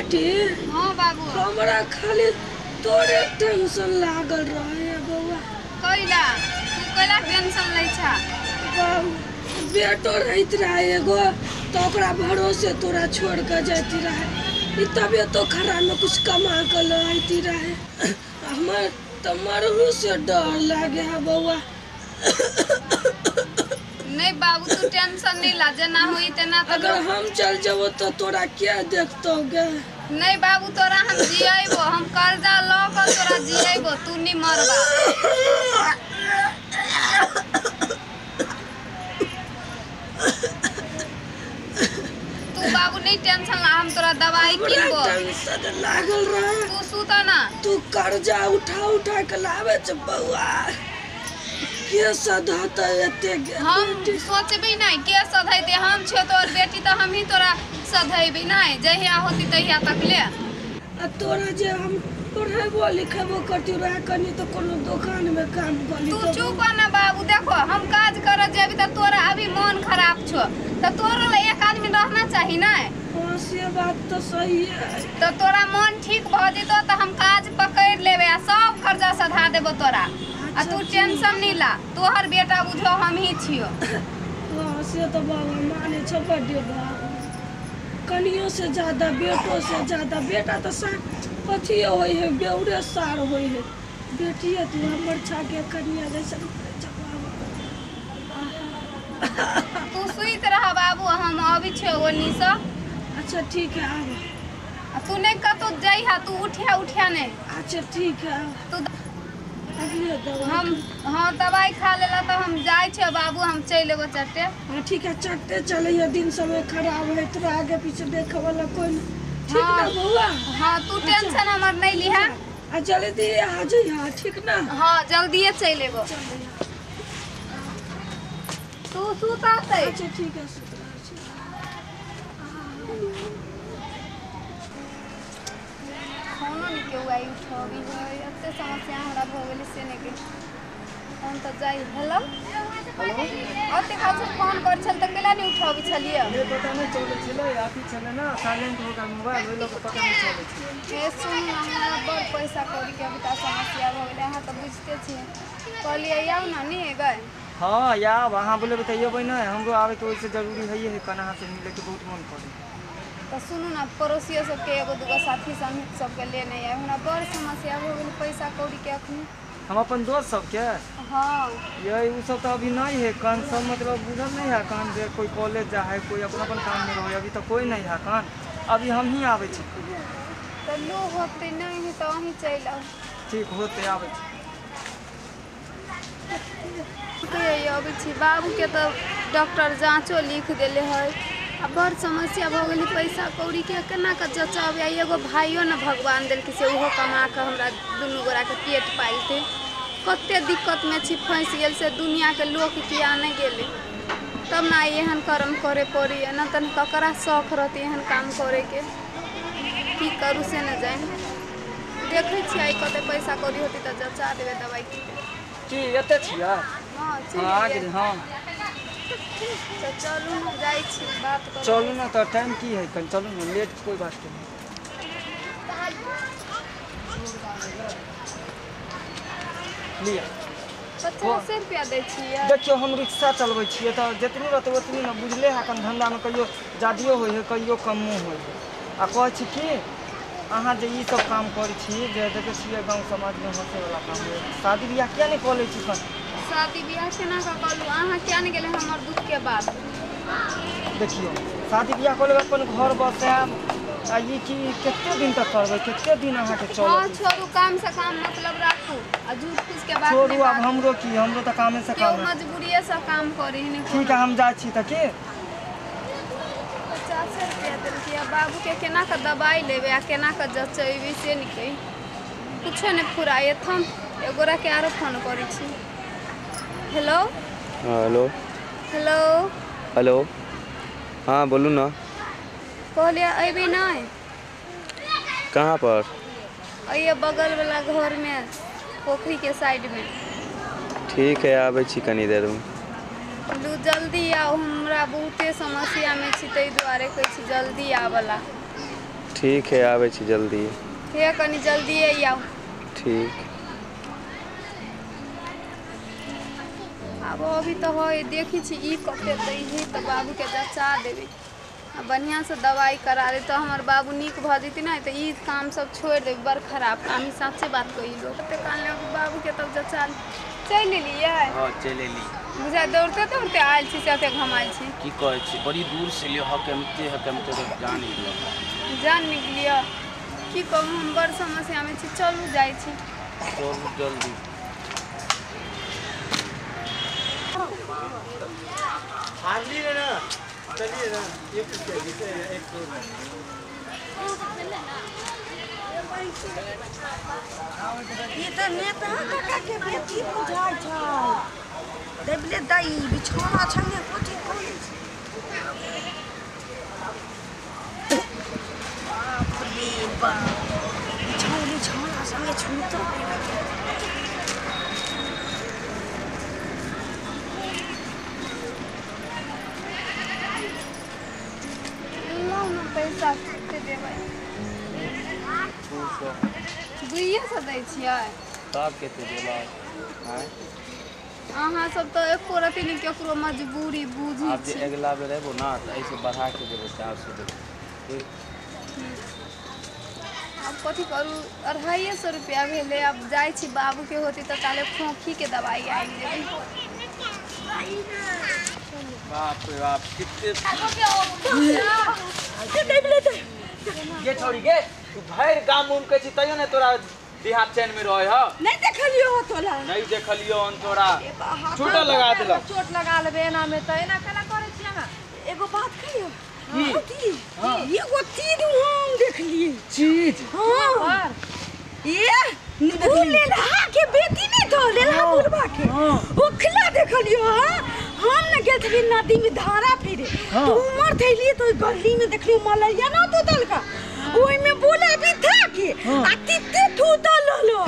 बेटी। हाँ बाबू। हमरा खाली तोरे टेंशन लागल रहे बउआ। कैला तू कैला टेंशन लै छा? बाबू बेटो रहत रहे एगो तो ओकरा भरोसे तोरा छोड़ के जाती रहे। तबियतो खराब में कुछ कमा कर लाती रहे। हमर तो मरहू से डर लागे है बउआ। नहीं बाबू तू टेंशन नहीं ला, जना होई तना तो अगर हम चल जाबो तो तोरा क्या देखतोगे? नहीं बाबू तोरा हम जियबो, हम कर्जा लो कर तोरा जियबो, तू नहीं मरबा। तू बाबू नहीं टेंशन ला, हम तोरा दवाई किनबो। टेंशन लागल रहे। तू सुता ना। तू कर्जा उठा के लावे छ बउआ। के सधत एते हम सोचबी नहीं के सधैते, हम छे तोर बेटी तो हम ही तोरा सधैबी नहीं, जहिया होती तहिया तक ले। तोरा जे हम पढ़ेबो लिखेबो करती रहे कनी तो कोनो दुकान में काम करी। तू चुप ना बाबू, देखो हम काज कर जेबी त तोरा अभी मन खराब छो त तोरा ले एक आदमी रहना चाहिए ना। हां से बात तो सही है। तो तोरा मन ठीक भ जइतो त हम काज पकड़ लेबे आ सब कर्जा सधा देबो तोरा। आ तू टेंशन नहीं ला, तोहर बेटा बुझो हम ही छियो। हां से तो बाबा माने छ बड्डे बाबू। कनियो से ज्यादा बेटो से ज्यादा बेटा तो पथी होई है, बेउरे सार होई है। बेटिया तू हमर छाके कनिया जैसे तू सुइत रह बाबू, हम अभी छे ओनी से। अच्छा ठीक है आब। तू नहीं कतो जाइहा, तू उठिया नहीं। अच्छा ठीक है तू दवा हम हाँ दवाई खा लेला तो हम जाए छे बाबू, हम चल एगो चट्टे। हाँ ठीक है चट्टे चले, दिन समय खराब है तो आगे पीछे देखे वाला कोई ठीक ना बउआ। हाँ तू टेंशन हमर नहीं लिहा। जल्दी आ जाइहा ठीक ना। हाँ जल्दी चल एगो। तू सुता से। अच्छा ठीक है खाना नहीं केहू आई उठबी है, एते समस्या हमरा भ गेल से नहीं के हम तो जाई। हेलो अते खास फोन कर छल त केला नहीं उठबी छलिए? ये पता नहीं चले छले, आती छले ना साइलेंट हो गया मोबाइल, ओइ लोग पता नहीं चले छले। ए सुन ना, हमरा बड़ पैसा कौड़ी के अभी समस्या भ गेल, अहाँ तो बुझते छी। कहलिए आउ ना नहीं गए। हां या वहां बोले बताइए ना, हमरो आवे के ओइसे जरूरी है कना से मिले के बहुत मन करे। तो सुनू ना, पड़ोसियों सबके एगो दूगो साथी संगी सबके लेने आए, हमरा बड़ समस्या हो गेल पैसा कौड़ी के अखनी। हम अपन दोस्त सबके हाँ ये उ सब तो अभी नहीं है कान सब, मतलब बुझल नहीं है कान जे कोई कॉलेज जा है, कोई अपन काम में रहे, अभी तो कोई नहीं है कान, अभी हम ही आवे छी। तो लो होते नहीं है तो वहीं चल आओ। ठीक होते आवे छी। अभी छी बाबू के तो डॉक्टर जांचो लिख देले है, अब बड़ समस्या हो गई पैसा कौड़ी के केना के जचाव। एगो भाइयों न भगवान दिल से उहो कमा के हमरा दुनू गोरा के पेट पालते। कते दिक्कत में छी फंस गेल से दुनिया के लोग किया नहीं गेले, तब ना एहन कर्म करे पड़ी न तन ककरा शौक रहती एहन काम करे के, की करू से न जाए। देखे छी कते पैसा कौड़ी होती तो जचा देवे दवाई की एते छिया। हां आ गेल। हां तो चलू ना जाई छी बात कर। चलू ना तो टाइम की है कल, चलू ना लेट कोई बात नहीं। लिया 50 रुपया दे छियै। देखियो हम रिक्शा चलबै छियै तो जितनी रहते उतनी ना, बुझले है कन धंधा में कहियो ज्यादियो होय है कहियो कमो होय है। आ कहै छी कि अहाँ जे ई सब काम करै छी, जे देखे छियै गांव समाज में हंसे वाला काम है, शादी बियाह किया नहीं कऽ लै छी कन? शादी बियाह केना का करू, अहाँ क्या नहीं गेले हमर दुख के बात। देखियो शादी बियाह कर लेबै, अपन घर बसायब, आ ये कि कितने दिन तक करबै, कितने दिन अहाँ के चलत? हां छोड़ू, काम से काम मतलब राखू, आ झूठ फूस के बात छोड़ू। अब हमरो की, हमरो तो कामे से काम है, मजबूरीये से काम करी नहीं। ठीक है हम जाय छी त के 50 रुपया देलकी। बाबू के केना का दवाई लेबे आ केना का जचैबी से निकई कुछ नहीं फुराए। हम एगोरा के आरो फोन करी छी। हेलो हेलो हेलो हेलो हाँ बोलू ना। कहलिए अभी नहीं? कहाँ पर? ये बगल वाला घर में, पोखरी के साइड में। ठीक है आबे छी कनी देर में। जल्दी आओ, हमरा बहुते समस्या में छी, तै दुआरे कहै छी जल्दी आबला। ठीक है आबै छी जल्दी। हे कनी जल्दिए आओ। ठीक। अब अभी तो हो देखी छी ई कते दै तो बाबू के जचा देबे आ बढ़िया से दवाई करा दे तो हमार बाबू नीक भ जती ना तो ई काम सब छोड़ दे बड़ खराब काम ही सच्चे बात कही लोग कते कान ले बाबू के तब जचा चल लिए। हां चल एली बुझा दौड़ते दौड़ते आयल छी साथे घमाइल छी की कहै छी बड़ी दूर से लियो हकमते तो जान निकलो जान निकलियो की कहूं हम बड़ समस्या में छी चलू जाई छी चलू जल्दी। हार्ली ना चलिए ना ये तो नेता काका के बेटी बुझाय छै देबले दई बिछोना छने कोठी कोली बाप रे बाप बिछौली छोना संगे छूतो पैसा कते देबै 200 दै छियै तब कते देबै हैं अहाँ सब तो एको रति नहीं केकरो मजबूरी बुझी आप जे अगला बेर एबो ना त ऐसे बढ़ा के देबै 400 देबै। अब कथी करू 250 रुपया भेले अब जाई छी बाबू के होती तो ताले खोखी के दवाई आइ देबै। बाप रे बाप कितने ये छोड़ी के तू भैर गाम उम के छी तइयो ने तोरा देहात चैन में रहे ह नहीं देखलियो हो तोला नहीं देखलियो अन तोरा छूटा लगा देला चोट लगा लेबे एना में त एना केना करे छी अहाँ एगो बात कहियो की हां एगो चीज हम देखलिए चीज हां ये लेलहा के बेटी नहीं तो लेलहा बुलवा के ओखला देखलियो हम न गेल थी नदी में धारा फिरे तो उमर थैली तो गली में देखलियो मलैया ना तो दल का ओई में बोले भी था कि आ तिते तू दल लो आ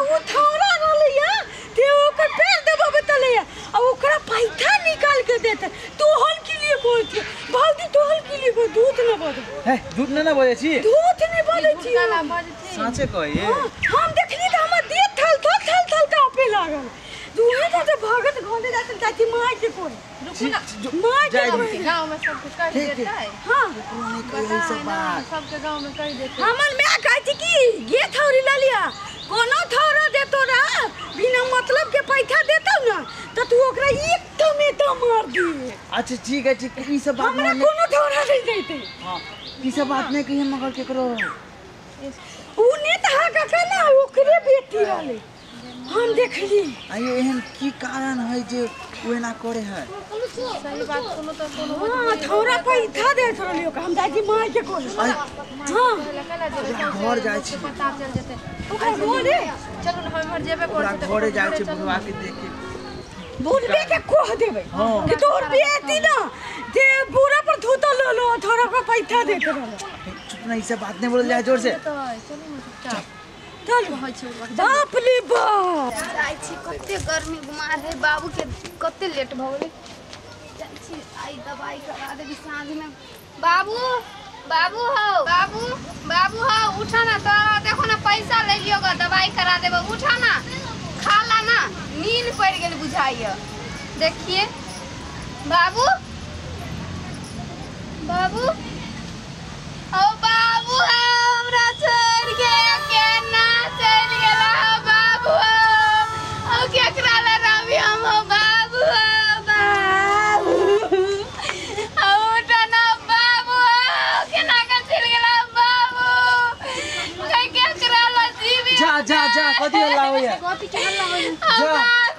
वो थौरा रहलिया ते ओकर पैर दबावे तले आ ओकरा पैथा निकाल के देते तू हल के लिए कोई थी बाल्टी तो हल के लिए कोई दूध न बदे है दूध ना बजे छी दूध नहीं बदे छी साचे कहिए हम देखली त हमर देह थल कांपे लागल दूहे तो भागत घोंदे जाते चाची मार के कोई रुको ना मार के गांव में सब कुछ कर देता है। हां सबके गांव में कर देते हमर मैं कहती कि ये थौरी ला लिया कोनो थौरा दे तोरा बिना मतलब के पैसा देतौ ना त तू ओकरा एक में तो मार दी। अच्छा ठीक है ई सब बात हमरा कोनो थौरा नहीं देते हां ई सब बात नहीं कहिए मगर के करो उने त हा का ना ओकरे बेटी वाले हम देखली आये एहन की कारण है जे ओना करे है सही बात कोनो तो कोनो हां थौरा पैसा दे रहलियो हम दादी मार के कोई हां लकला देबे घर जाय छी पता चल जेते ओकरा घरे चलो ना हम जेबे करते घरे जाय छी बुढ़वा के देखे बुढ़बे के कह देबे कि तोर बेटी ना जे पूरा पर धूत लो थोड़ा का पैसा देते रहो चुप ना ई सब बात नहीं बोल जाए जोर से चलो ना चल बाप रे बाप जाई छी कते गर्मी गुमार है बाबू के कते लेट भ गेलै जाई छी आई दवाई करा देबी साँझ में। बाबू बाबू हो उठा ना तो देखो ना पैसा ले लियोगा दवाई करा देबो उठा ना खा ला ना नींद पड़ गेल बुझाइए देखिए बाबू बाबू ओ बाबू हमरा छोड़ के केना चल गेला बाबू ओ केकरा ले रहबी हम बाबू उठना बाबू केना के चल गेला बाबू कई केकरा ले जीवी जा जा जा कथि हल्ला होय कॉपी के हल्ला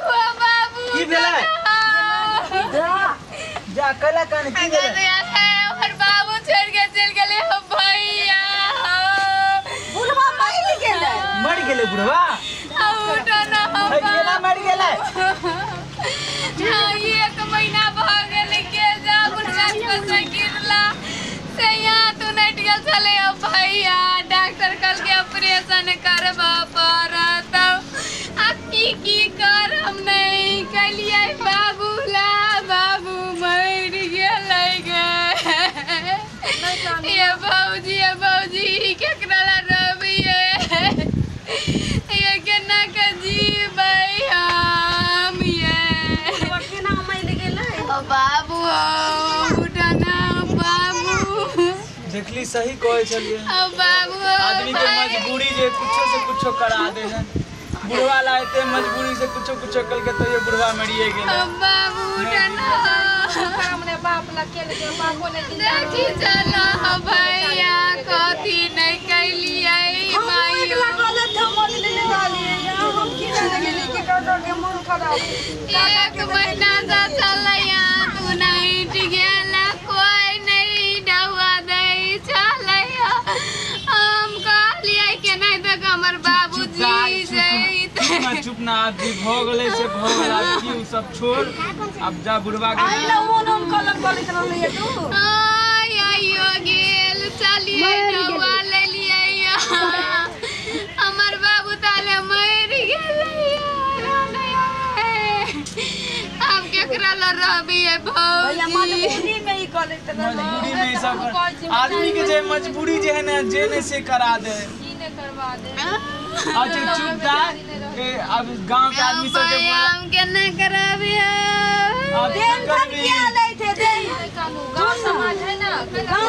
हो बाबू की भेलै जा जा कला कान की भेलै और बाबू छोड़ के चल गेले हो भैया बुढ़वा मर गेले बुढ़वा उठना हो केना मर गेलै एक महीना भ गेल के जा बुढ़ाच को गिरला से यहाँ तू नट गेल चले हो भैया डॉक्टर कल के ऑपरेशन करबा पड़त आ की कर हम नहीं कलिए बाबू ला बाबू मर गेलै गे ये भौजी ई सही कहे छलिए बाबू आदमी के मजबूरी जे कुछो से कुछो करा दे है बुढ़वा लाते मजबूरी से कुछो कल के तो ये बुढ़वा मरिए गेल बाबू हमने बाप ला के ले बापो ने देखी चलो भैया कथी नहीं कैलिए माई एक महीना से चलैया तू नहीं गेला कोई नहीं डहुआ दे चलैया हम कहलिए के नहीं देख हमर बाबूजी से चुप ना आदमी भ गेले से भ गेला की उ सब छोड़ अब जा बुढ़वा के आइयो गेल चलिए डहुआ ले लिए हमर बाबू ताले मर गेल अब केकरा ल रहबी है भौजी मजबूरी में ई सब आदमी के जे मजबूरी जे है ना जेने से करा दे करवा दे अच्छा चुप जा अब गांव के आदमी सब के हम केना कराबी अब गांव समाज है ना गांव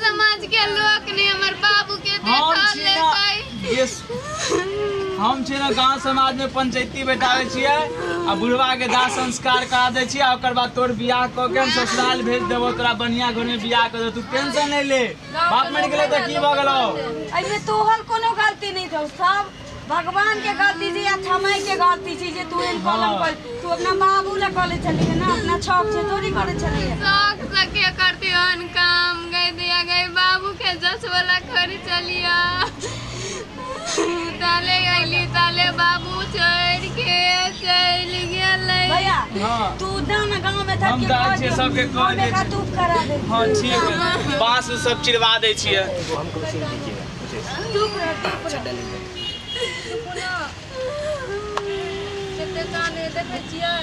समाज के लोग ने हमर बाबू के देखल ले हम छे ना गांव समाज में पंचायती बैठावे छिए आ बुढ़वा के दाह संस्कार करा दे छिए ओकर बाद तोर बियाह क के हम ससुराल भेज देबो तोरा बढ़िया घर में बियाह कर दे तू टेंशन नहीं ले बाप मर गेले त की भ गेलो एमे तोहर कोनो गलती नहीं थौ सब भगवान के गलती थी या समय के गलती थी जे तू इन पालन कर तू अपना बाबू ला करे चली है ना अपना छौक से थोड़ी करे चली है शौक से के करती हन काम गई दिया गई बाबू के जस वाला कर चलिया ताले गईली ताले बाबू छोड़ के चल गेलै भैया हां तू ना गांव में था हम दाई छे सबके कह दे का तू करा दे हां ठीक है बांस सब चिरवा दे छिए चुप रह कते गाने देखे छियै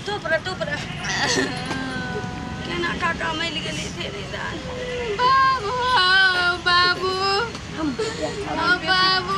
चुप रह केना काका मिल गेली थे रे बाबू बाबू बाबू